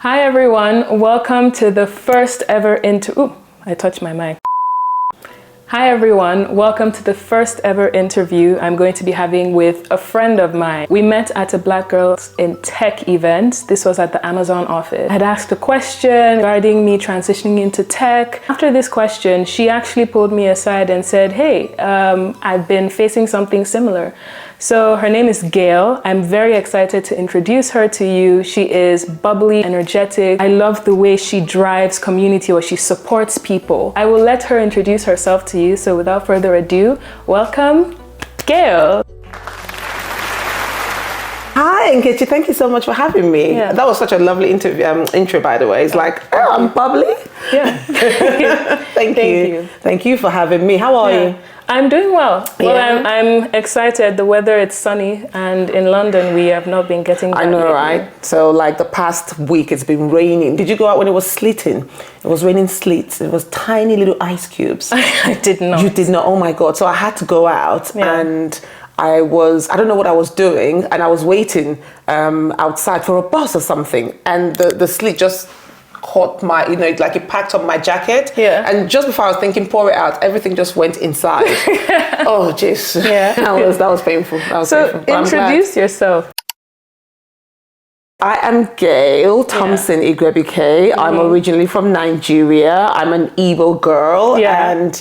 Hi everyone, welcome to the first ever I touched my mic. Hi everyone, welcome to the first ever interview I'm going to be having with a friend of mine. We met at a Black Girls in Tech event. This was at the Amazon office. I had asked a question regarding me transitioning into tech. After this question, she actually pulled me aside and said, hey, I've been facing something similar. So her name is Gayle. I'm very excited to introduce her to you. She is bubbly, energetic. I love the way she drives community or she supports people. I will let her introduce herself to you. So without further ado, welcome, Gayle. Hi, Nkechi. Thank you so much for having me. Yeah. That was such a lovely intro, by the way. It's like, oh, I'm bubbly. Yeah. Thank you. Thank you for having me. How are you? I'm doing well. Well, Yeah. I'm excited. The weather, it's sunny, and in London we have not been getting that. I know, lately. right? So like the past week, it's been raining. Did you go out when it was sleeting? It was raining sleets. It was tiny little ice cubes. I did not. You did not? Oh my God. So I had to go out and I don't know what I was doing, and I was waiting outside for a bus or something, and the sleet just caught my, like it packed on my jacket. Yeah. And just before I was thinking, pour it out, everything just went inside. Oh, jeez. Yeah. That was painful. So introduce yourself. I am Gayle Thompson Igwebike. I'm originally from Nigeria. I'm an Igbo girl. Yeah. And,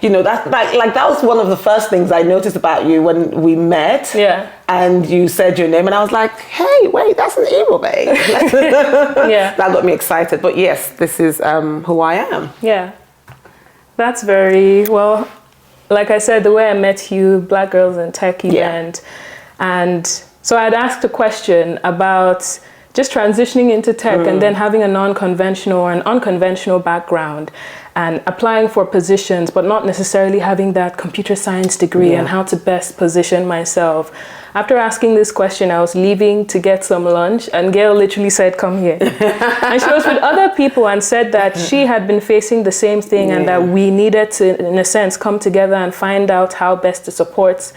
that was one of the first things I noticed about you when we met. Yeah. And you said your name, and I was like, hey, wait, that's an Igbo babe. Yeah. That got me excited. But yes, this is who I am. Yeah. That's very, well, like I said, the way I met you, Black Girls in Tech event. And so I'd asked a question about just transitioning into tech and then having a non-conventional or an unconventional background and applying for positions, but not necessarily having that computer science degree and how to best position myself. After asking this question, I was leaving to get some lunch and Gayle literally said, come here. And she was with other people and said that she had been facing the same thing and that we needed to, in a sense, come together and find out how best to support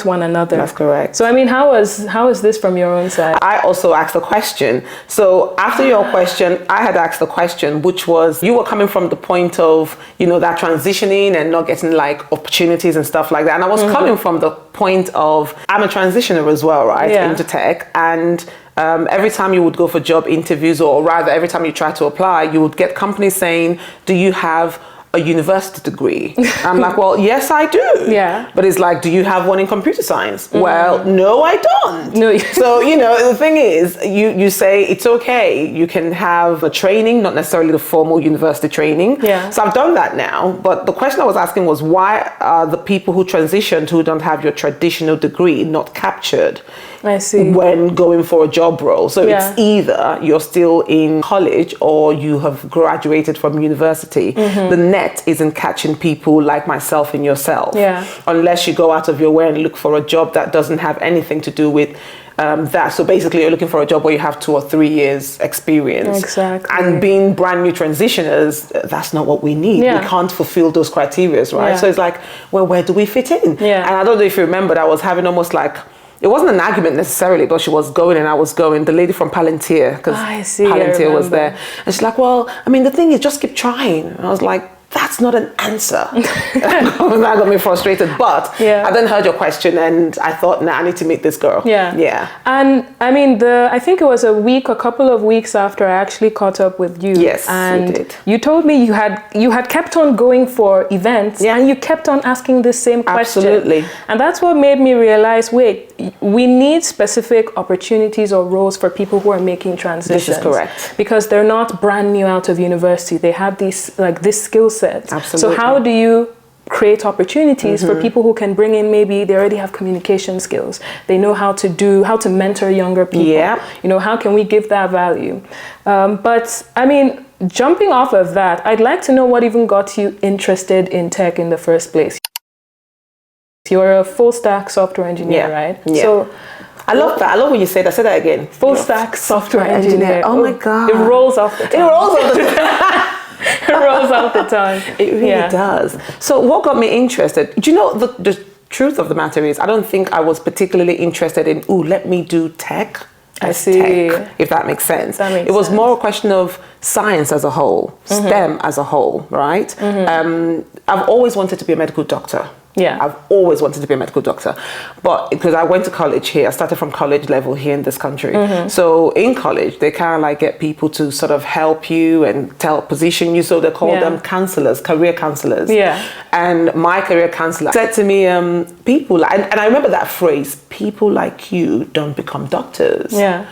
one another. That's correct. So, I mean, how is this from your own side? I also asked a question. So after your question, I had asked a question, which was, you were coming from the point of, that transitioning and not getting like opportunities and stuff like that. And I was coming from the point of, I'm a transitioner as well, right? Into tech. And every time you would go for job interviews, or rather every time you try to apply, you would get companies saying, do you have a university degree? I'm like, well, yes, I do. Yeah. But it's like, do you have one in computer science? Well, no, I don't. No. So, the thing is, you say it's okay. You can have a training, not necessarily the formal university training. Yeah. So I've done that now. But the question I was asking was, why are the people who transitioned who don't have your traditional degree not captured? I see. When going for a job role. So it's either you're still in college or you have graduated from university. The net isn't catching people like myself and yourself. Yeah. Unless you go out of your way and look for a job that doesn't have anything to do with that. So basically you're looking for a job where you have 2 or 3 years experience. Exactly. And being brand new transitioners, that's not what we need. Yeah. We can't fulfill those criteria, right? Yeah. So it's like, well, where do we fit in? Yeah. And I don't know if you remember, I was having almost like, it wasn't an argument necessarily, but she was going and I was going. The lady from Palantir, because Palantir was there. And she's like, well, I mean, the thing is, just keep trying. And I was like, that's not an answer. That got me frustrated. But I then heard your question and I thought, nah, I need to meet this girl. Yeah. And I mean, I think it was a couple of weeks after I actually caught up with you. Yes, and we did. You told me you had kept on going for events and you kept on asking the same question. Absolutely. And that's what made me realize, wait, we need specific opportunities or roles for people who are making transitions. This is correct. Because they're not brand new out of university. They have this skill set. Absolutely. So how do you create opportunities for people who can bring in, maybe they already have communication skills, they know how to mentor younger people, how can we give that value? But I mean, jumping off of that, I'd like to know what even got you interested in tech in the first place. You're a full stack software engineer, right? So I love that. I love when you say that. Say that again. Full stack software engineer. Oh my God. It rolls off the tongue. It rolls off the tongue. It rolls off the tongue. It really does. So what got me interested? Do you know the truth of the matter is, I don't think I was particularly interested in, let me do tech. as see. tech, if that makes sense. That makes it was sense. more a question of science as a whole, STEM as a whole, right? I've always wanted to be a medical doctor. Yeah. I've always wanted to be a medical doctor, but because I went to college here, I started from college level here in this country. So in college, they kind of like get people to sort of help you and position you. So they call them counselors, career counselors. Yeah. And my career counselor said to me, people, and I remember that phrase, people like you don't become doctors. Yeah.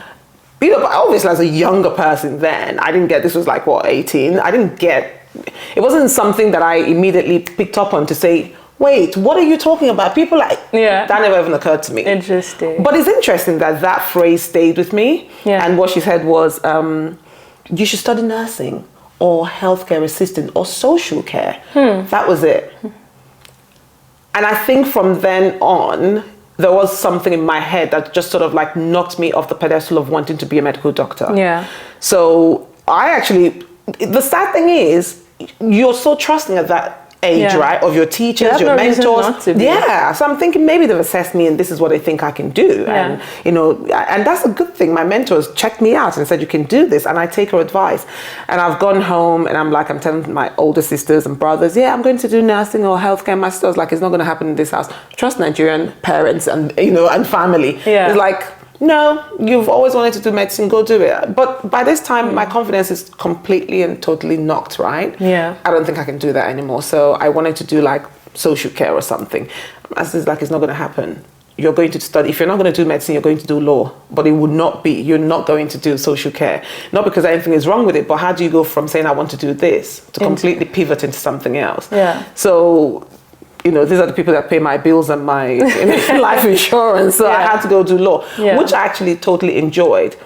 You know, but obviously as a younger person then, I didn't get, this was like, what, 18? I didn't get, it wasn't something that I immediately picked up on to say, wait, what are you talking about? People like, that never even occurred to me. Interesting. But it's interesting that that phrase stayed with me. Yeah. And what she said was, you should study nursing or healthcare assistant or social care. That was it. And I think from then on, there was something in my head that just sort of like knocked me off the pedestal of wanting to be a medical doctor. Yeah. So I actually, the sad thing is, you're so trusting at that age, right? Of your teachers, your mentors. Yeah. So I'm thinking maybe they've assessed me and this is what they think I can do. And, you know, and that's a good thing. My mentors checked me out and said, you can do this. And I take her advice. And I've gone home and I'm telling my older sisters and brothers, I'm going to do nursing or healthcare. My sister's like, it's not going to happen in this house. Trust Nigerian parents and, you know, and family. It's like, no, you've always wanted to do medicine, go do it. But by this time, my confidence is completely and totally knocked, right? Yeah. I don't think I can do that anymore. So I wanted to do like social care or something. As it's like, it's not going to happen. You're going to study. If you're not going to do medicine, you're going to do law. But it would not be, you're not going to do social care. Not because anything is wrong with it, but how do you go from saying, I want to do this, to completely pivot into something else? Yeah. So, you know, these are the people that pay my bills and my life insurance. So I had to go do law, which I actually totally enjoyed.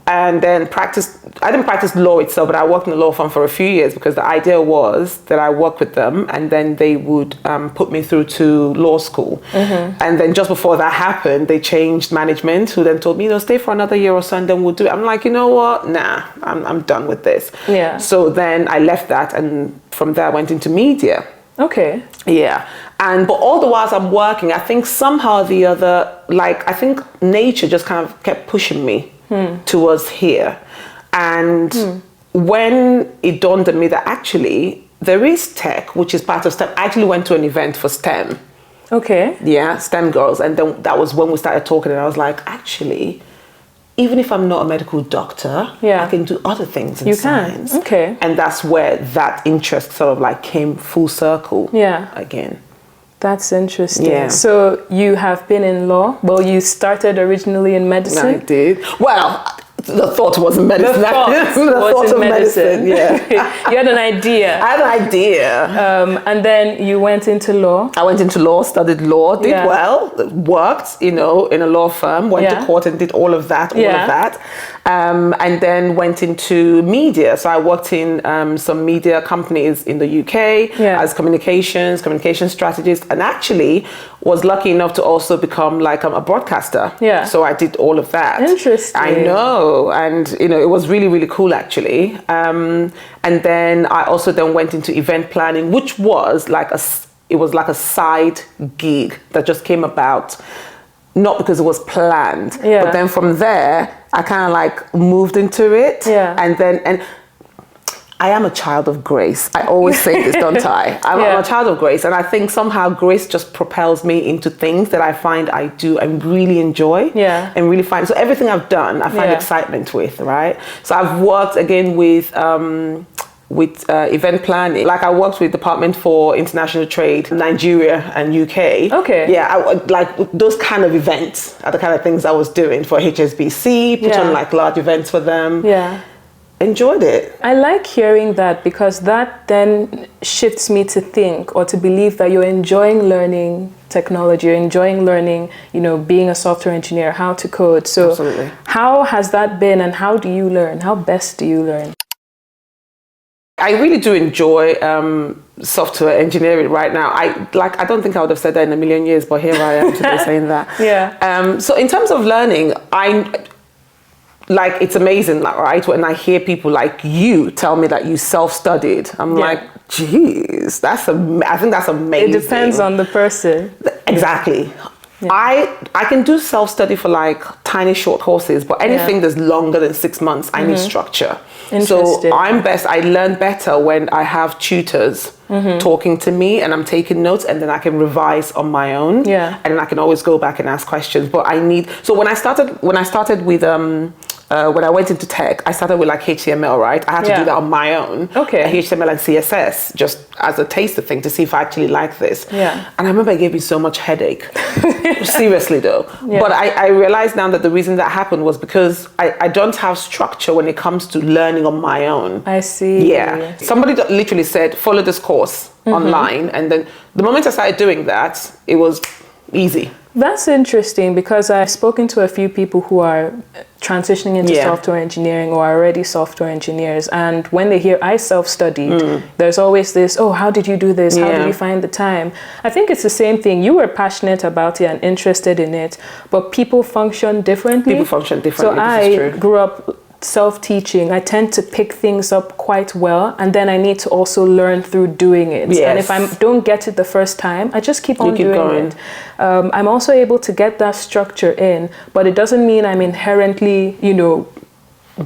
And then I didn't practice law itself, but I worked in a law firm for a few years because the idea was that I work with them and then they would put me through to law school. And then just before that happened, they changed management, who then told me, you know, stay for another year or so and then we'll do it. I'm like, you know what? Nah, I'm done with this. Yeah. So then I left that and from there I went into media. Okay. Yeah. But all the while I'm working, I think somehow or the other, like, I think nature just kind of kept pushing me towards here. And when it dawned on me that actually there is tech, which is part of STEM, I actually went to an event for STEM. Okay. Yeah, STEM girls. And then that was when we started talking and I was like, actually, even if I'm not a medical doctor, I can do other things in science. Okay. And that's where that interest sort of like came full circle again. That's interesting. Yeah. So you have been in law. Well, you started originally in medicine. I did. Well, the thought was in medicine. The thought was in medicine. Yeah. You had an idea. I had an idea. And then you went into law. I went into law, studied law, did well, worked, you know, in a law firm, went to court and did all of that. And then went into media. So I worked in some media companies in the UK as communication strategist, and actually was lucky enough to also become like a broadcaster. Yeah. So I did all of that. Interesting. I know. And, you know, it was really, really cool, actually. And then I also then went into event planning, which was like a side gig that just came about, not because it was planned, but then from there, I kind of like moved into it. Yeah. And I am a child of grace. I always say this, don't I? I'm a child of grace. And I think somehow grace just propels me into things that I find I do and really enjoy. Yeah. And really find. So everything I've done, I find excitement with, right? So I've worked again with event planning. Like I worked with Department for International Trade, Nigeria and UK. Okay. Yeah, like those kind of events are the kind of things I was doing for HSBC, put on like large events for them. Yeah. Enjoyed it. I like hearing that because that then shifts me to think or to believe that you're enjoying learning technology, you're enjoying learning, you know, being a software engineer, how to code. So absolutely. How has that been and how do you learn? How best do you learn? I really do enjoy software engineering right now. I don't think I would have said that in a million years, but here I am today saying that. Yeah. So in terms of learning, it's amazing, right? When I hear people like you tell me that you self-studied, I'm like, geez, I think that's amazing. It depends on the person. Exactly. I can do self-study for like tiny short courses, but anything that's longer than 6 months, I need structure. So I learn better when I have tutors talking to me and I'm taking notes, and then I can revise on my own. Yeah. And then I can always go back and ask questions. But so when I started with when I went into tech, I started with like HTML, right? I had to do that on my own. Okay. HTML and CSS, just as a taster thing to see if I actually like this. Yeah. And I remember it gave me so much headache. Seriously though. Yeah. But I realized now that the reason that happened was because I don't have structure when it comes to learning on my own. I see. Yeah. Somebody literally said, follow this course online. And then the moment I started doing that, it was easy. That's interesting, because I've spoken to a few people who are transitioning into software engineering or are already software engineers, and when they hear I self-studied, there's always this, oh, how did you do this? How did you find the time? I think it's the same thing. You were passionate about it and interested in it, but people function differently. People function differently. So this is true. I grew up self-teaching. I tend to pick things up quite well, and then I need to also learn through doing it. Yes. And if I don't get it the first time, I just keep on doing it. I'm also able to get that structure in, but it doesn't mean I'm inherently,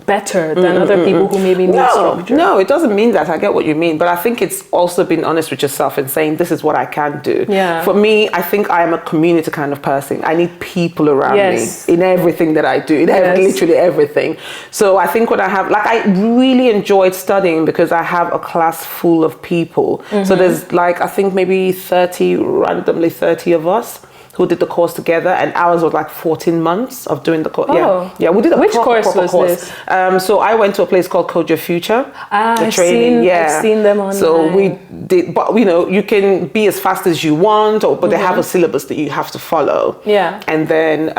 better than other people who maybe need structure. No, it doesn't mean that. I get what you mean, but I think it's also being honest with yourself and saying, this is what I can do. Yeah. For me, I think I am a community kind of person. I need people around me in everything that I do, in literally everything. So I think what I have, like, I really enjoyed studying because I have a class full of people. So there's like, I think maybe randomly 30 of us who did the course together, and ours was like 14 months of doing the course. Oh. Yeah, we did a Which proper course was this? So I went to a place called Code Your Future. I've seen them online. So we did, but you can be as fast as you want, but they have a syllabus that you have to follow. Yeah. And then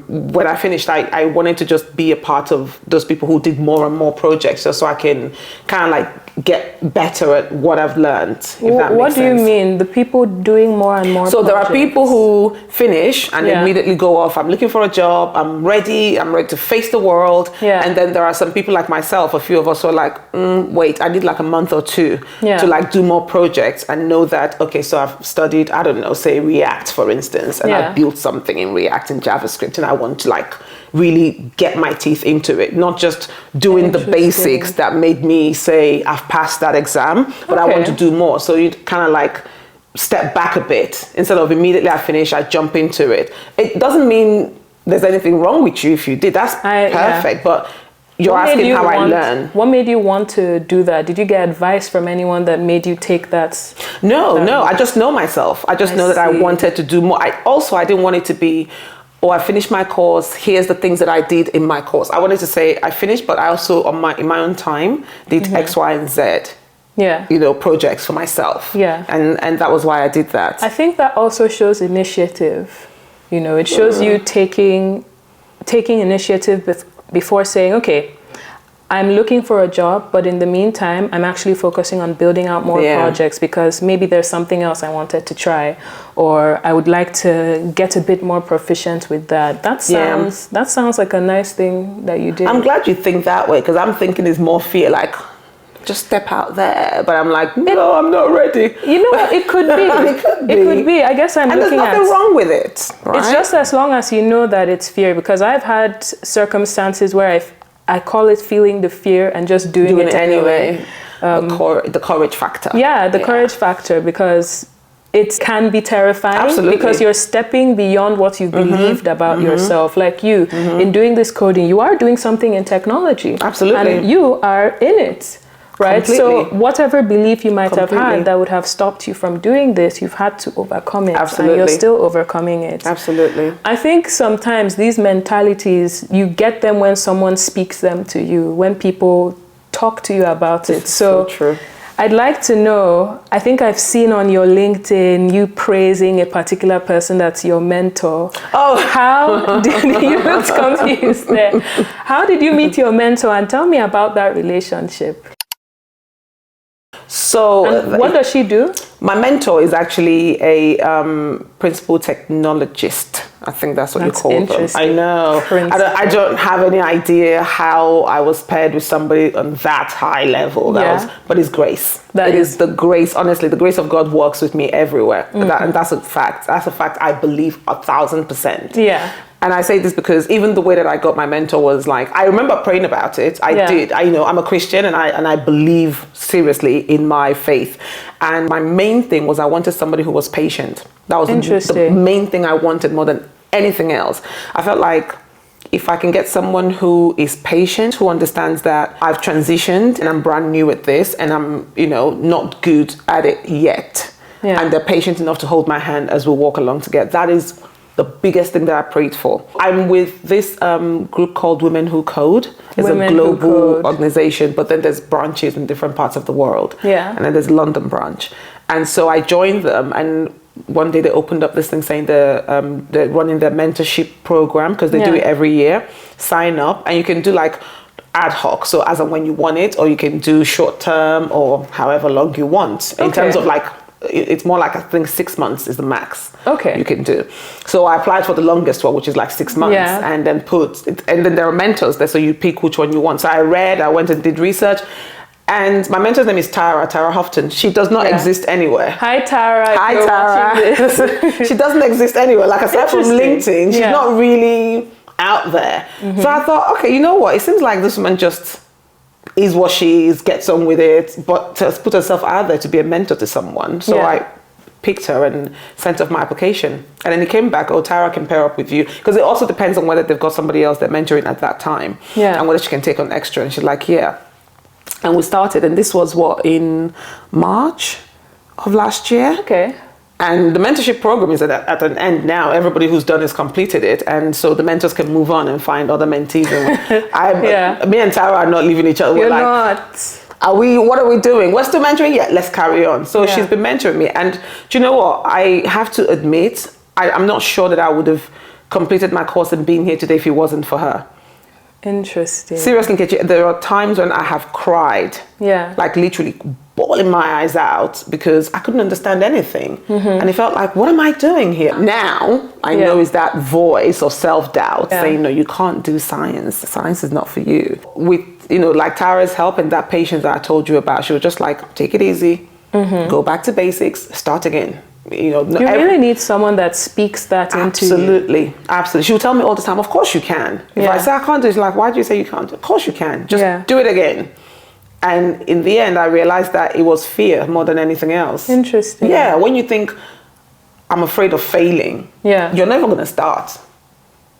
when I finished, I wanted to just be a part of those people who did more and more projects, just so I can kind of like get better at what I've learned. If that makes sense. What do you mean? The people doing more and more So projects? There are people who finish and immediately go off. I'm looking for a job. I'm ready to face the world. Yeah. And then there are some people like myself, a few of us who are like, wait, I need like a month or two to like do more projects and know that, okay, so I've studied, I don't know, say React, for instance, and I built something in React and JavaScript, and I want to like really get my teeth into it, not just doing the basics that made me say I've passed that exam, but I want to do more. So you kind of like step back a bit. Instead of immediately I finish, I jump into it. It doesn't mean there's anything wrong with you if you did. That's perfect, but you're asking how I learn. What made you want to do that? Did you get advice from anyone that made you take that? No, I just know myself. I just know that I wanted to do more. I didn't want it to be, I finished my course, here's the things that I did in my course. I wanted to say I finished, but I also in my own time did X, Y, and Z. Yeah. Projects for myself. Yeah. And that was why I did that. I think that also shows initiative. It shows you taking initiative before saying, okay, I'm looking for a job, but in the meantime, I'm actually focusing on building out more projects because maybe there's something else I wanted to try, or I would like to get a bit more proficient with that. That sounds like a nice thing that you did. I'm glad you think that way, because I'm thinking it's more fear, like just step out there. But I'm like, no, I'm not ready. You know what? It could be. It could be. I guess I'm looking at. And there's nothing wrong with it. Right? It's just as long as you know that it's fear, because I've had circumstances where I call it feeling the fear and just doing it anyway. The courage factor. Yeah, the courage factor, because it can be terrifying. Absolutely. Because you're stepping beyond what you believed about yourself. Like you, in doing this coding, you are doing something in technology. Absolutely. And you are in it. Right. Completely. So whatever belief you might have had that would have stopped you from doing this, you've had to overcome it. Absolutely. And you're still overcoming it. Absolutely. I think sometimes these mentalities, you get them when someone speaks them to you, when people talk to you about it. So true. I'd like to know, I think I've seen on your LinkedIn you praising a particular person that's your mentor. Oh. How did you look confused there? How did you meet your mentor? And tell me about that relationship. So and what does she do? My mentor is actually a principal technologist. I think that's what That's you call them. interesting. I know. I don't have any idea how I was paired with somebody on that high level. But it's grace. It is the grace. Honestly, the grace of God works with me everywhere. And that's a fact. That's a fact I believe 1,000%. Yeah. And I say this because even the way that I got my mentor was like, I remember praying about it. I did. I'm a Christian and I believe seriously in my faith. And my main thing was I wanted somebody who was patient. That was the main thing I wanted more than anything else. I felt like if I can get someone who is patient, who understands that I've transitioned and I'm brand new at this and I'm, not good at it yet. Yeah. And they're patient enough to hold my hand as we walk along together. That is the biggest thing that I prayed for. I'm with this group called Women Who Code. It's a global organization, but then there's branches in different parts of the world. Yeah. And then there's London branch. And so I joined them, and one day they opened up this thing saying they're running their mentorship program, because they do it every year. Sign up, and you can do like ad hoc, so as and when you want it, or you can do short term or however long you want. In terms of like, it's more like I think 6 months is the max you can do. So I applied for the longest one, which is like 6 months, and then and then there are mentors there, so you pick which one you want. So I went and did research, and my mentor's name is Tara Houghton. She does not exist anywhere. Hi Tara. Hi Tara. She doesn't exist anywhere. Like aside from LinkedIn, she's not really out there. So I thought, okay, you know what? It seems like this woman just is what she is, gets on with it, but to put herself out there to be a mentor to someone. So I picked her and sent off my application. And then it came back, Tara can pair up with you. Because it also depends on whether they've got somebody else they're mentoring at that time. And whether she can take on extra. And she's like, And we started, and this was in March of last year. Okay. And the mentorship program is at an end now. Everybody who's done has completed it. And so the mentors can move on and find other mentees. And me and Tara are not leaving each other. You're not. What are we doing? We're still mentoring? Yeah, let's carry on. So she's been mentoring me. And do you know what? I have to admit, I'm not sure that I would have completed my course and been here today if it wasn't for her. Interesting. Seriously, Nkechi, there are times when I have cried. Yeah. Like literally bawling my eyes out because I couldn't understand anything. And it felt like, what am I doing here? Now, I know is that voice of self-doubt saying, no, you can't do science. Science is not for you. With, like Tara's help and that patience that I told you about, she was just like, take it easy, go back to basics, start again. You really need someone that speaks that into you. Absolutely. She would tell me all the time, of course you can. If I say I can't do it, she's like, why do you say you can't? Of course you can. Just do it again. And in the end, I realized that it was fear more than anything else. Interesting. Yeah, when you think, I'm afraid of failing, you're never going to start.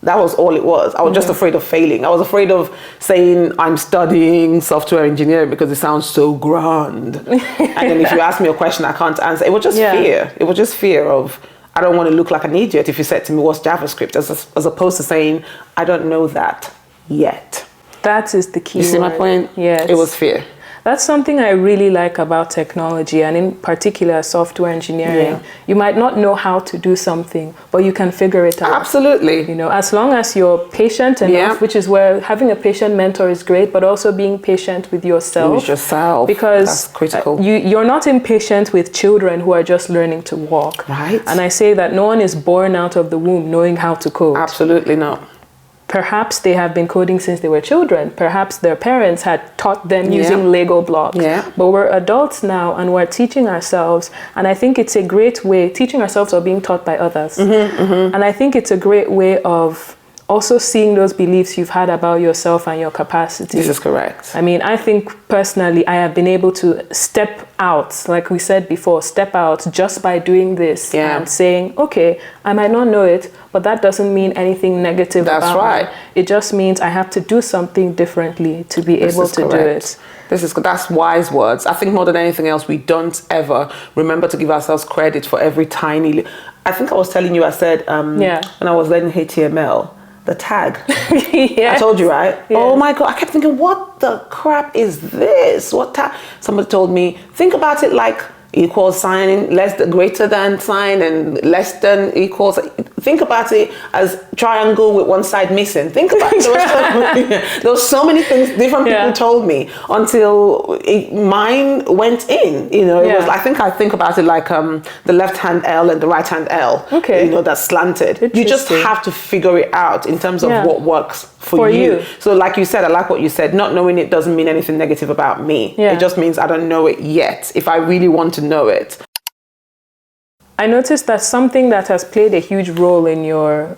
That was all it was. I was just afraid of failing. I was afraid of saying I'm studying software engineering because it sounds so grand. And then if you ask me a question I can't answer, it was just fear. It was just fear of, I don't want to look like an idiot if you said to me, what's JavaScript? As opposed to saying, I don't know that yet. That is the key word. You see my point? Yes. It was fear. That's something I really like about technology, and in particular software engineering. You might not know how to do something, but you can figure it out. Absolutely. As long as you're patient enough, which is where having a patient mentor is great, but also being patient with yourself. With yourself. Because that's critical. You're not impatient with children who are just learning to walk. Right. And I say that no one is born out of the womb knowing how to code. Absolutely not. Perhaps they have been coding since they were children. Perhaps their parents had taught them using Lego blocks. But we're adults now and we're teaching ourselves. And I think it's a great way, teaching ourselves or being taught by others. And I think it's a great way of also seeing those beliefs you've had about yourself and your capacity. This is correct. I mean, I think personally, I have been able to step out, like we said before, step out just by doing this and saying, okay, I might not know it, but that doesn't mean anything negative about it. It just means I have to do something differently to be able to do it. That's wise words. I think more than anything else, we don't ever remember to give ourselves credit for every tiny... I think I was telling you, I said, when I was learning HTML, the tag. I told you, right? Oh my God, I kept thinking, what the crap is this? What tag? Somebody told me, think about it like equals sign, greater than sign, and less than equals. think about it as triangle with one side missing. Think about it. There was so many things different people told me until mine went in. You know, it was. I think about it like the left hand L and the right hand L. Okay. You know, that's slanted. You just have to figure it out in terms of what works for you. So, like you said, I like what you said. Not knowing it doesn't mean anything negative about me. Yeah. It just means I don't know it yet. If I really want to know it. I noticed that something that has played a huge role in your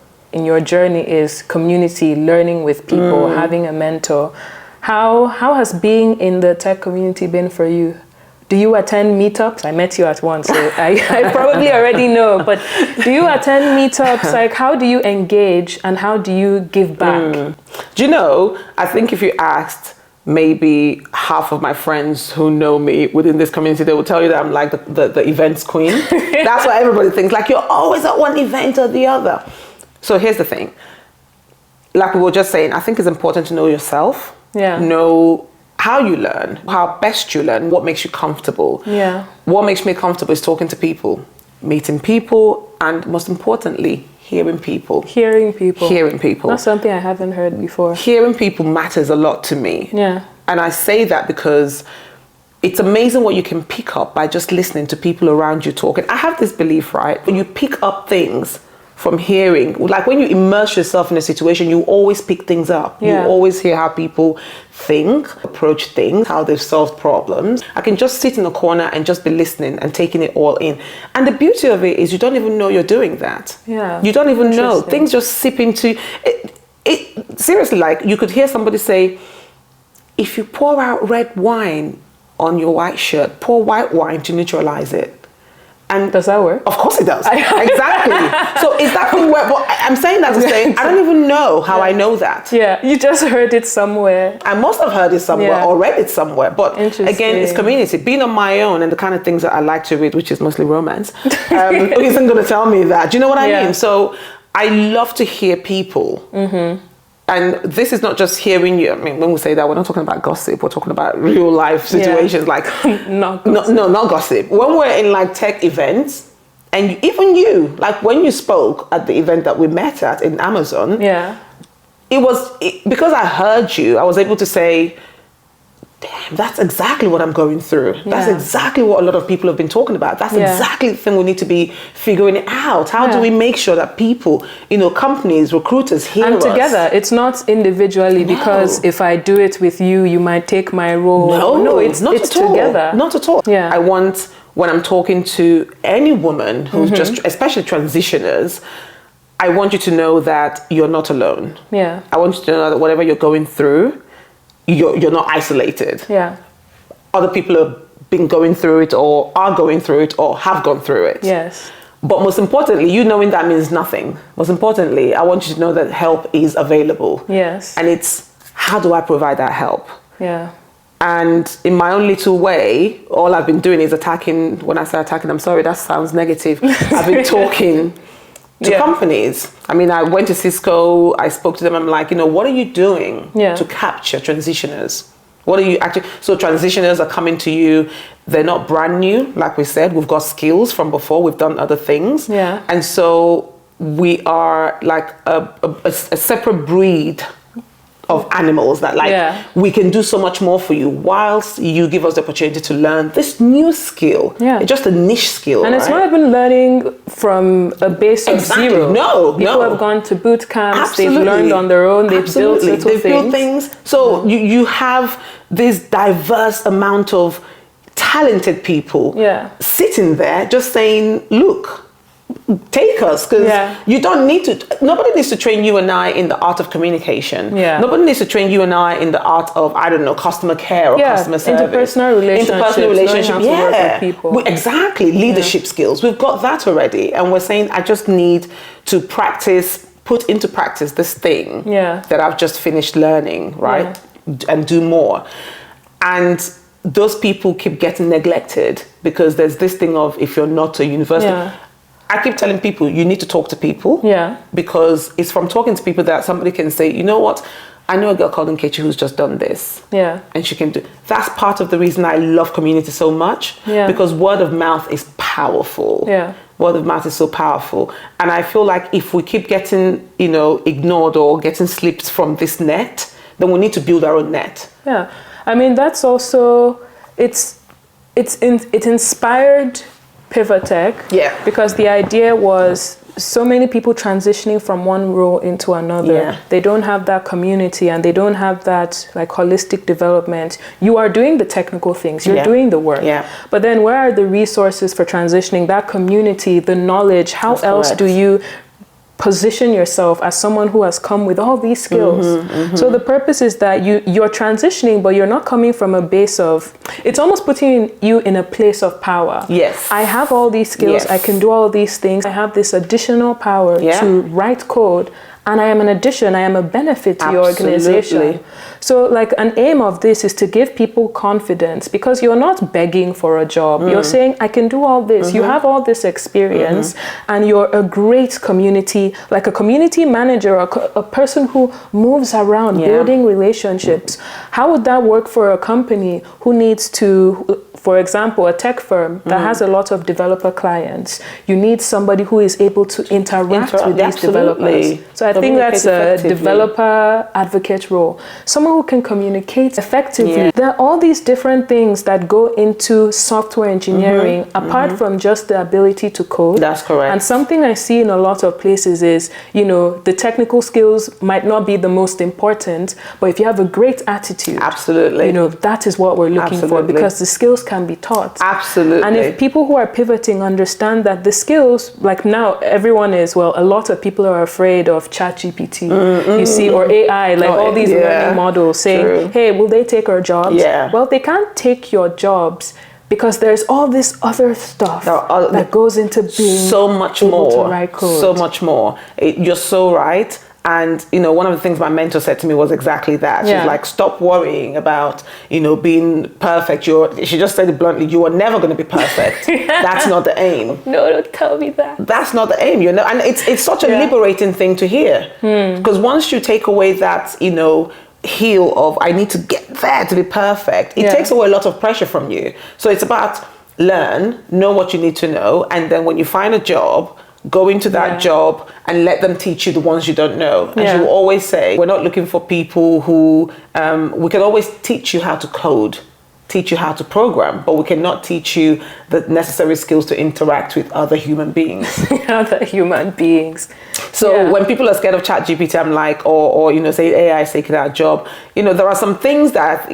journey is community, learning with people, having a mentor. How has being in the tech community been for you? Do you attend meetups? I met you at one, so I probably already know, but do you attend meetups? Like, how do you engage and how do you give back? Do you know, I think if you asked maybe half of my friends who know me within this community, they will tell you that I'm like the events queen. That's what everybody thinks. Like, you're always at one event or the other. So here's the thing. Like we were just saying, I think it's important to know yourself. Yeah. Know how you learn, how best you learn, what makes you comfortable. Yeah. What makes me comfortable is talking to people, meeting people, and most importantly, hearing people. Hearing people. Hearing people. That's something I haven't heard before. Hearing people matters a lot to me. Yeah. And I say that because it's amazing what you can pick up by just listening to people around you talking. I have this belief, right? When you pick up things from hearing, like when you immerse yourself in a situation, you always pick things up. Yeah. You always hear how people think, approach things, how they've solved problems. I can just sit in a corner and just be listening and taking it all in. And the beauty of it is you don't even know you're doing that. Yeah. You don't even know. Things just sip into it. Seriously, like you could hear somebody say, if you pour out red wine on your white shirt, pour white wine to neutralize it. And does that work? Of course it does. Exactly. So is that thing where, but I'm saying that to say, I don't even know how I know that. Yeah, you just heard it somewhere. I must have heard it somewhere or read it somewhere. But again, it's community. Being on my own and the kind of things that I like to read, which is mostly romance, isn't going to tell me that. Do you know what I mean? So I love to hear people. Mm-hmm. And this is not just hearing you. I mean, when we say that, we're not talking about gossip. We're talking about real life situations. Like, not gossip. When we're in like tech events, and even you, like when you spoke at the event that we met at in Amazon, because I heard you, I was able to say, damn, that's exactly what I'm going through. That's exactly what a lot of people have been talking about. That's exactly the thing we need to be figuring out. How do we make sure that people, companies, recruiters hear us? And together, it's not individually because if I do it with you, you might take my role. No, it's together. Not at all. Yeah. I want, when I'm talking to any woman who's just, especially transitioners, I want you to know that you're not alone. Yeah. I want you to know that whatever you're going through, you're not isolated. Yeah. Other people have been going through it or are going through it or have gone through it. Yes. But most importantly, you knowing that means nothing. Most importantly, I want you to know that help is available. Yes. And it's, how do I provide that help? Yeah. And in my own little way, all I've been doing is attacking. When I say attacking, I'm sorry, that sounds negative. I've been talking to companies. I mean, I went to Cisco, I spoke to them, I'm like, what are you doing to capture transitioners? What are you actually, so transitioners are coming to you, they're not brand new, like we said, we've got skills from before, we've done other things. Yeah. And so we are like a separate breed of animals that we can do so much more for you whilst you give us the opportunity to learn this new skill. Yeah. It's just a niche skill. And it's not even learning from a base of zero. People have gone to boot camps, they've learned on their own, they've built things. So you have this diverse amount of talented people sitting there just saying, look, take us, because you don't need to, nobody needs to train you and I in the art of communication. Yeah. Nobody needs to train you and I in the art of, I don't know, customer care or customer service. Interpersonal relationship. Yeah. People. Exactly. Leadership skills. We've got that already. And we're saying, I just need to put into practice this thing that I've just finished learning, right? Yeah. And do more. And those people keep getting neglected because there's this thing of, if you're not a university, I keep telling people, you need to talk to people. Yeah. Because it's from talking to people that somebody can say, you know what? I know a girl called Nkechi who's just done this. Yeah. And she can do. That's part of the reason I love community so much. Yeah. Because word of mouth is powerful. Yeah. word of mouth is so powerful. And I feel like if we keep getting, ignored or getting slipped from this net, then we need to build our own net. Yeah. I mean, that's also, it inspired Pivot Tech. Yeah. Because the idea was so many people transitioning from one role into another. Yeah. They don't have that community and they don't have that like holistic development. You are doing the technical things, you're doing the work. Yeah. But then where are the resources for transitioning, that community, the knowledge? How That's else correct. do you position yourself as someone who has come with all these skills? So the purpose is that you're transitioning, but you're not coming from a base of, it's almost putting you in a place of power. Yes. I have all these skills, Yes. I can do all these things, I have this additional power to write code, and I am an addition, I am a benefit to your organization. So like an aim of this is to give people confidence, because you're not begging for a job. You're saying, I can do all this. You have all this experience and you're a great community, like a community manager, a person who moves around building relationships. How would that work for a company who needs to, for example, a tech firm that has a lot of developer clients? You need somebody who is able to interact with these developers. So I think that's a developer advocate role. Someone who can communicate effectively. There are all these different things that go into software engineering apart from just the ability to code. That's correct. And something I see in a lot of places is, the technical skills might not be the most important, but if you have a great attitude, absolutely, that is what we're looking for, because the skills can be taught. Absolutely. And if people who are pivoting understand that the skills, like now everyone is, a lot of people are afraid of ChatGPT, you see, or AI, like all these learning models saying, hey, will they take our jobs? Well, they can't take your jobs, because there's all this other stuff that goes into being so much able more to write code. So much more. You're so right. And, one of the things my mentor said to me was exactly that. She's like, stop worrying about, being perfect. She just said it bluntly, you are never going to be perfect. That's not the aim. No, don't tell me that. That's not the aim. And it's such a liberating thing to hear. Because once you take away that, heel of, I need to get there to be perfect, it takes away a lot of pressure from you. So it's about learn, know what you need to know. And then when you find a job, go into that job and let them teach you the ones you don't know. And she will always say, we're not looking for people who, we can always teach you how to code, teach you how to program, but we cannot teach you the necessary skills to interact with other human beings. Other human beings. So when people are scared of ChatGPT, I'm like, or say AI is taking our job, there are some things that,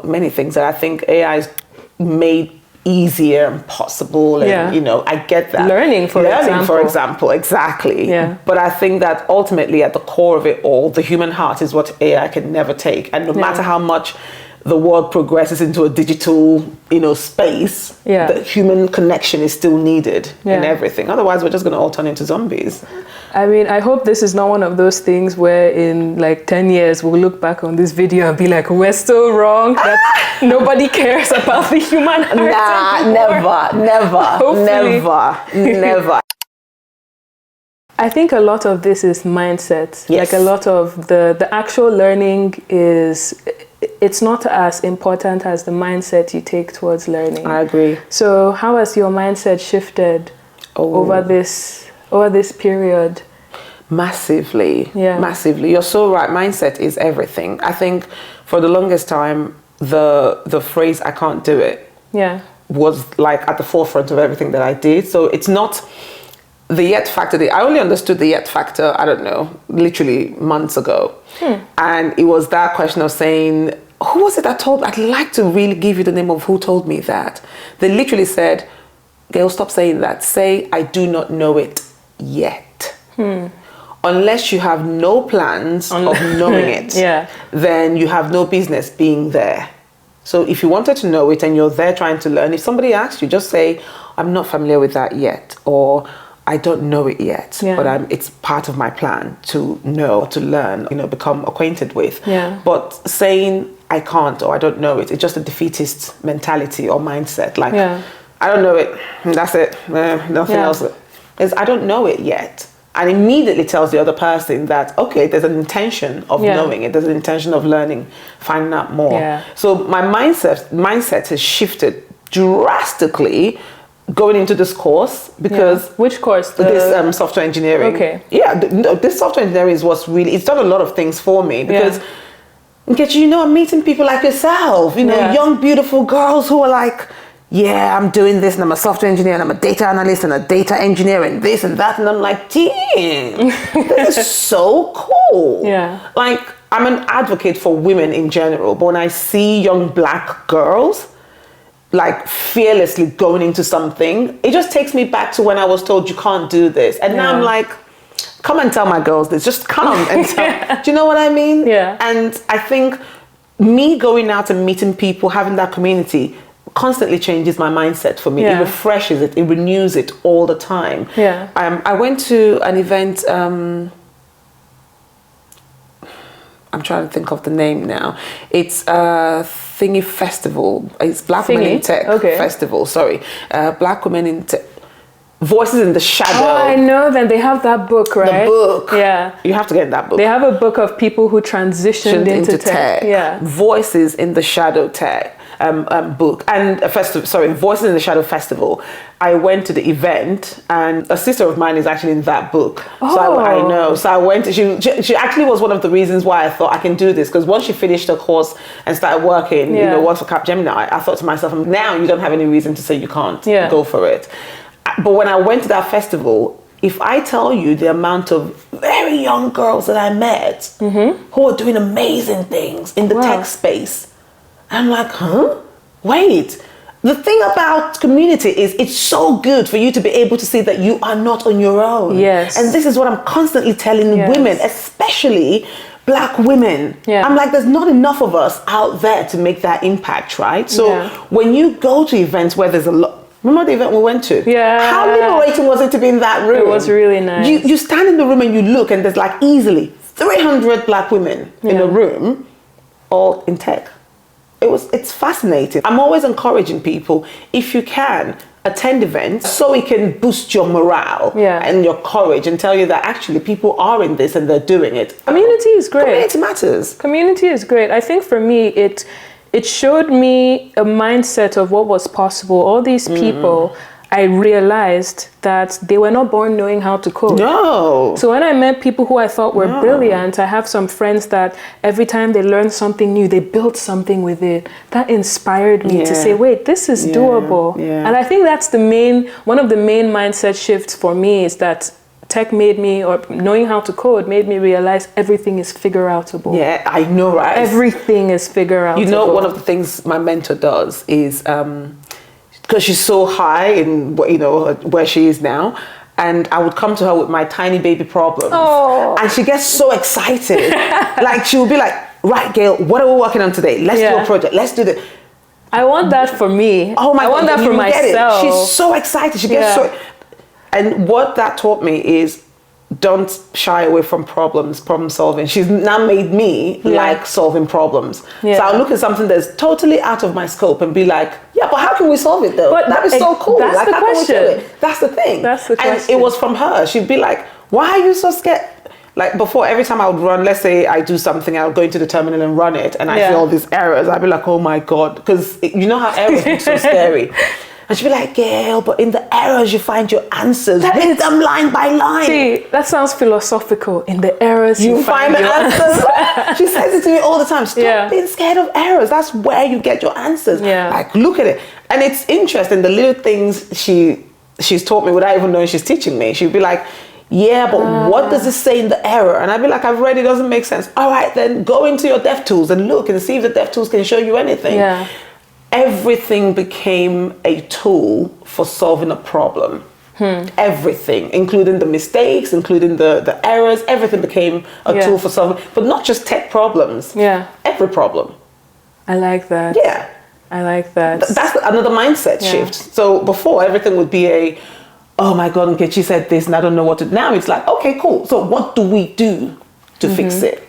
many things that I think AI has made easier and possible, and I get that. Learning, for example, exactly. But I think that ultimately at the core of it all, the human heart is what AI can never take. And no matter how much the world progresses into a digital, space, the human connection is still needed in everything. Otherwise, we're just going to all turn into zombies. I mean, I hope this is not one of those things where in like 10 years, we'll look back on this video and be like, we're still wrong, that nobody cares about the human heart. Nah, never. I think a lot of this is mindset. Like a lot of the actual learning it's not as important as the mindset you take towards learning. I agree. So how has your mindset shifted over this period? Massively. You're so right. Mindset is everything. I think for the longest time, the phrase "I can't do it" was like at the forefront of everything that I did. So it's not the yet factor. I only understood the yet factor, I don't know, literally months ago. And it was that question of saying, who was it that told me? I'd like to really give you the name of who told me that. They literally said, Gayle, stop saying that. Say, I do not know it yet. Unless you have no plans of knowing it, then you have no business being there. So if you wanted to know it and you're there trying to learn, if somebody asks you, just say, I'm not familiar with that yet, or I don't know it yet, but it's part of my plan to know, to learn, become acquainted with. But saying I can't or I don't know it's just a defeatist mentality or mindset. Like, I don't know it, that's it, nothing else. It's, I don't know it yet. And immediately tells the other person that, okay, there's an intention of knowing it, there's an intention of learning, finding out more. So my mindset has shifted drastically going into this course because which course? This software engineering. Okay. Yeah, this software engineering is what's really, it's done a lot of things for me because Nkechi, you know, I'm meeting people like yourself, you know, young, beautiful girls who are like, yeah, I'm doing this and I'm a software engineer and I'm a data analyst and a data engineer and this and that. And I'm like, damn, this is so cool. Yeah. Like, I'm an advocate for women in general, but when I see young Black girls like fearlessly going into something, it just takes me back to when I was told you can't do this. And now I'm like, come and tell my girls this. Just come and tell. Do you know what I mean? Yeah. And I think me going out and meeting people, having that community, constantly changes my mindset for me. It refreshes it. It renews it all the time. Yeah. I went to an event. I'm trying to think of the name now. It's a thingy festival. It's Black Women in Tech Festival. Sorry, Black Women in Tech. Voices in the Shadow. Oh, I know them. They have that book, right? The book. Yeah. You have to get that book. They have a book of people who transitioned into tech. Yeah. Voices in the Shadow Tech book and a festival. Sorry, Voices in the Shadow Festival. I went to the event and a sister of mine is actually in that book. Oh. So I know. So I went. She actually was one of the reasons why I thought I can do this, because once she finished her course and started working, you know, worked for Capgemini, I thought to myself, now you don't have any reason to say you can't go for it. But when I went to that festival, if I tell you the amount of very young girls that I met who are doing amazing things in the tech space, I'm like, huh? Wait. The thing about community is it's so good for you to be able to see that you are not on your own. Yes. And this is what I'm constantly telling women, especially Black women. Yeah. I'm like, there's not enough of us out there to make that impact, right? So when you go to events where there's a lot, remember the event we went to? Yeah. How liberating was it to be in that room? It was really nice. You stand in the room and you look and there's like easily 300 Black women in a room, all in tech. It's fascinating. I'm always encouraging people, if you can, attend events so it can boost your morale and your courage and tell you that actually people are in this and they're doing it. Community is great. Community matters. Community is great. I think for me, it showed me a mindset of what was possible. All these people, I realized that they were not born knowing how to code. No. So when I met people who I thought were brilliant, I have some friends that every time they learned something new, they built something with it. That inspired me to say, wait, this is doable. Yeah. And I think that's one of the main mindset shifts for me, is that tech made me, or knowing how to code made me realize everything is figure-outable. Yeah, I know, right? Everything is figure-outable. You know, one of the things my mentor does is, because she's so high in, you know, where she is now, and I would come to her with my tiny baby problems. Oh. And she gets so excited. Like, she would be like, right, Gayle, what are we working on today? Let's do a project. Let's do this. I want that for me. Oh my God, I want that for myself. She's so excited. She gets so... And what that taught me is, don't shy away from problem solving. She's now made me like solving problems. Yeah. So I'll look at something that's totally out of my scope and be like, yeah, but how can we solve it though? But that is so cool. That's like, the question. That's the thing. That's the question. And it was from her. She'd be like, why are you so scared? Like before, every time I would run, let's say I do something, I would go into the terminal and run it, and I see all these errors. I'd be like, oh my God, because you know how errors look so scary. And she'd be like, Gayle, but in the errors you find your answers. Read them line by line. See, that sounds philosophical. In the errors you find the answers. She says it to me all the time. Stop being scared of errors. That's where you get your answers. Yeah. Like, look at it. And it's interesting, the little things she's taught me without even knowing she's teaching me. She'd be like, yeah, but what does it say in the error? And I'd be like, I've read it, doesn't make sense. All right, then go into your DevTools and look and see if the DevTools can show you anything. Yeah. Everything became a tool for solving a problem. Everything, including the mistakes, including the errors, everything became a tool for solving, but not just tech problems. Yeah. Every problem. I like that. Yeah. I like that. That's another mindset shift. So before, everything would be oh my God, Nkechi said this and I don't know what to do. Now it's like, okay, cool. So what do we do to fix it?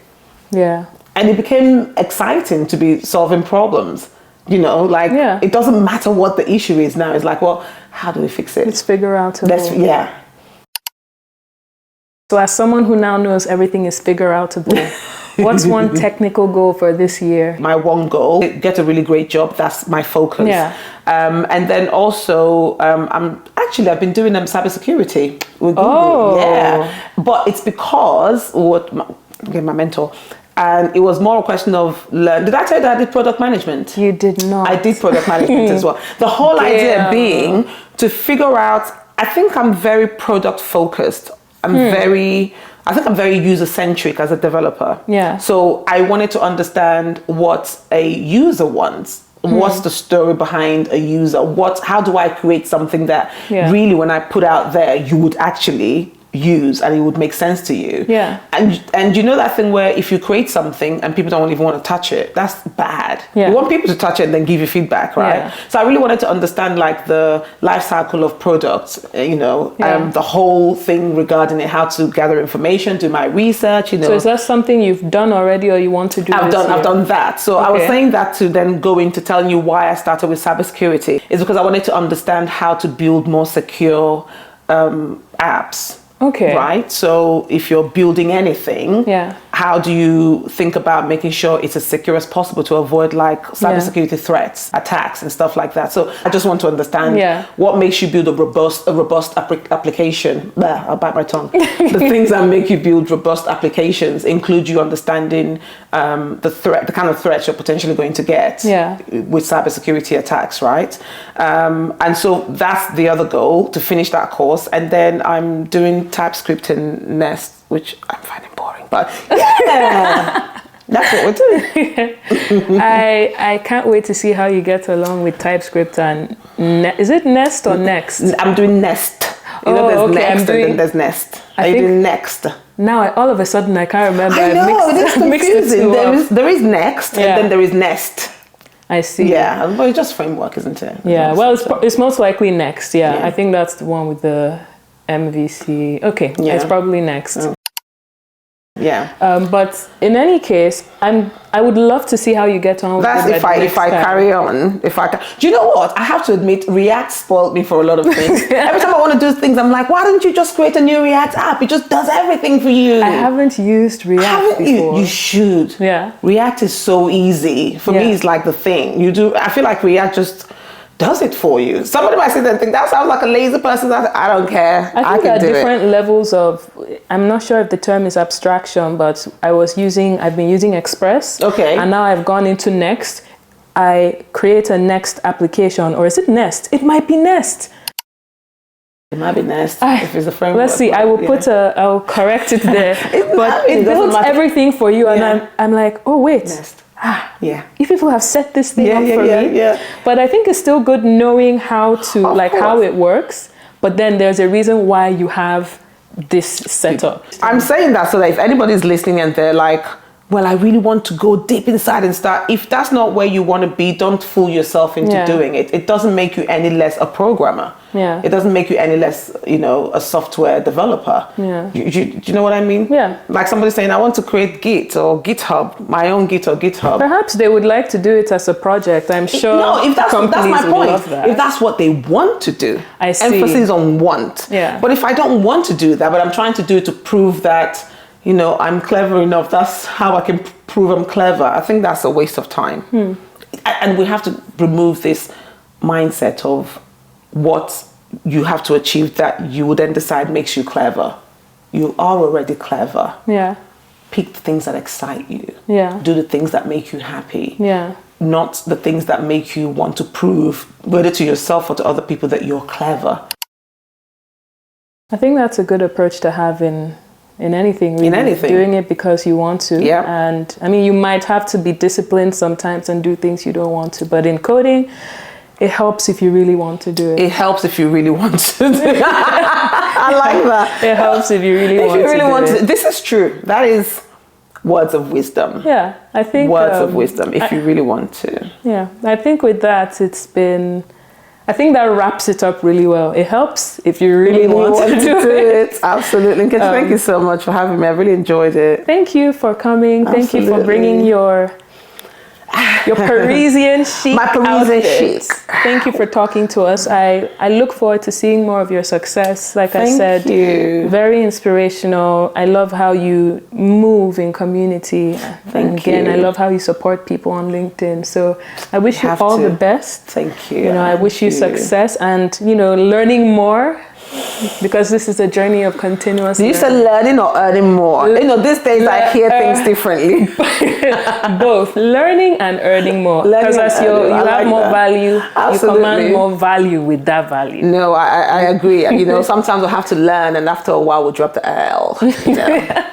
Yeah. And it became exciting to be solving problems. You know, like, it doesn't matter what the issue is now. It's like, well, how do we fix it? Let's figure out. Yeah. So as someone who now knows everything is figure outable, what's one technical goal for this year? My one goal, get a really great job. That's my focus. Yeah. And then also, I've been doing cybersecurity with Google. Oh. Yeah. But it's because my mentor, and it was more a question of did I tell you that I did product management? You did not. I did product management as well. The whole idea being to figure out, I think I'm very product focused. I think I'm very user centric as a developer. Yeah. So I wanted to understand what a user wants. What's the story behind a user? How do I create something that really, when I put out there, you would actually use and it would make sense to you? Yeah. And you know that thing where if you create something and people don't even want to touch it, that's bad. Yeah. You want people to touch it and then give you feedback, right? Yeah. So I really wanted to understand like the life cycle of products, the whole thing regarding it, how to gather information, do my research, So is that something you've done already or you want to do? I've done that. So I was saying that to then go into telling you why I started with cybersecurity is because I wanted to understand how to build more secure apps. Okay. Right? So if you're building anything, how do you think about making sure it's as secure as possible to avoid like cybersecurity threats, attacks and stuff like that? So I just want to understand what makes you build a robust application. I'll bite my tongue. The things that make you build robust applications include you understanding the kind of threats you're potentially going to get with cybersecurity attacks, right? And so that's the other goal, to finish that course. And then I'm doing TypeScript and Nest, which I'm finding boring, but that's what we're doing. I can't wait to see how you get along with TypeScript and is it Nest or Next? I'm doing Nest. There's Next and then there's Nest. Are you doing Next? Now, all of a sudden, I can't remember. I know, it's confusing. There is Next and then there is Nest. I see. Yeah, but it's just framework, isn't it? Yeah, well, it's most likely Next. Yeah, I think that's the one with the MVC. Okay, it's probably Next. Yeah. But in any case, I would love to see how you get on. That's if I carry on. Do you know what? I have to admit, React spoiled me for a lot of things. Every time I want to do things, I'm like, why don't you just create a new React app? It just does everything for you. I haven't used React before. You should. Yeah. React is so easy. For me, it's like the thing. I feel like React just does it for you. Somebody might sit there and think that sounds like a lazy person. I don't care. I think there are different levels of, I'm not sure if the term is abstraction, but I've been using Express. Okay. And now I've gone into Next. I create a Next application, or is it Nest? It might be Nest. It might be Nest if it's a framework. Let's see. I will correct it there. But it builds everything for you, and I'm like, oh wait. Nest. You people have set this thing up for me. But I think it's still good knowing how to how it works. But then there's a reason why you have this setup. I'm saying that so that if anybody's listening and they're like, well, I really want to go deep inside and start. If that's not where you want to be, don't fool yourself into doing it. It doesn't make you any less a programmer. Yeah. It doesn't make you any less, a software developer. Yeah. Do you know what I mean? Yeah. Like somebody saying, I want to create Git or GitHub, my own Git or GitHub. Perhaps they would like to do it as a project. I'm sure. No, if that's my point. If that's what they want to do. I see. Emphasis on want. Yeah. But if I don't want to do that, but I'm trying to do it to prove that, I'm clever enough. That's how I can prove I'm clever. I think that's a waste of time. And we have to remove this mindset of what you have to achieve that you would then decide makes you clever. You are already clever. Yeah. Pick the things that excite you. Yeah. Do the things that make you happy. Yeah. Not the things that make you want to prove, whether to yourself or to other people, that you're clever. I think that's a good approach to have in anything, really. In anything. Doing it because you want to. Yeah. And I mean, you might have to be disciplined sometimes and do things you don't want to. But in coding, it helps if you really want to do it. It helps if you really want to do it. I like that. It helps if you really want to do it. This is true. That is words of wisdom. Yeah, I think... Words of wisdom, if you really want to. Yeah, I think with that, I think that wraps it up really well. It helps if you really want to do it. Absolutely. Nkechi, thank you so much for having me. I really enjoyed it. Thank you for coming. Absolutely. Thank you for bringing your your Parisian chic My Parisian outfits. chic. Thank you for talking to us. I look forward to seeing more of your success. Like I said, Thank you. very inspirational. I love how you move in community. And again, I love how you support people on LinkedIn. So I wish you all the best. Thank you. You know, I wish you success and, you know, learning more, because this is a journey of continuous Do you say learning or earning more? You know, these days I hear things differently. Both learning and earning more. Because as you have more value, you command more value with that value. No, I agree. You know, sometimes we have to learn, and after a while we'll drop the L. You know?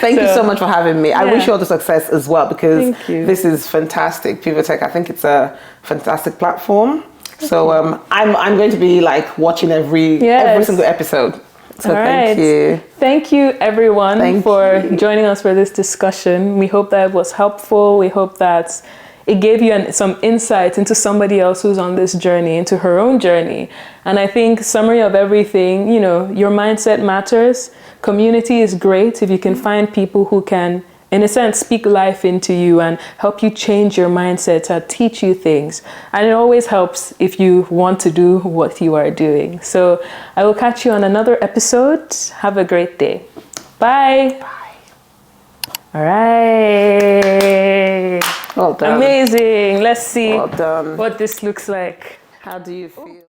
Thank you so much for having me. I wish you all the success as well, because this is fantastic. Pivotech, I think it's a fantastic platform. So I'm going to be like watching every single episode. So thank you. Thank you everyone for joining us for this discussion. We hope that it was helpful. We hope that it gave you some insight into somebody else who's on this journey, into her own journey. And I think summary of everything, you know, your mindset matters. Community is great if you can find people who can, in a sense, speak life into you and help you change your mindset and teach you things. And it always helps if you want to do what you are doing. So I will catch you on another episode. Have a great day. Bye. Bye. All right. Well done. Amazing. Let's see what this looks like. How do you feel?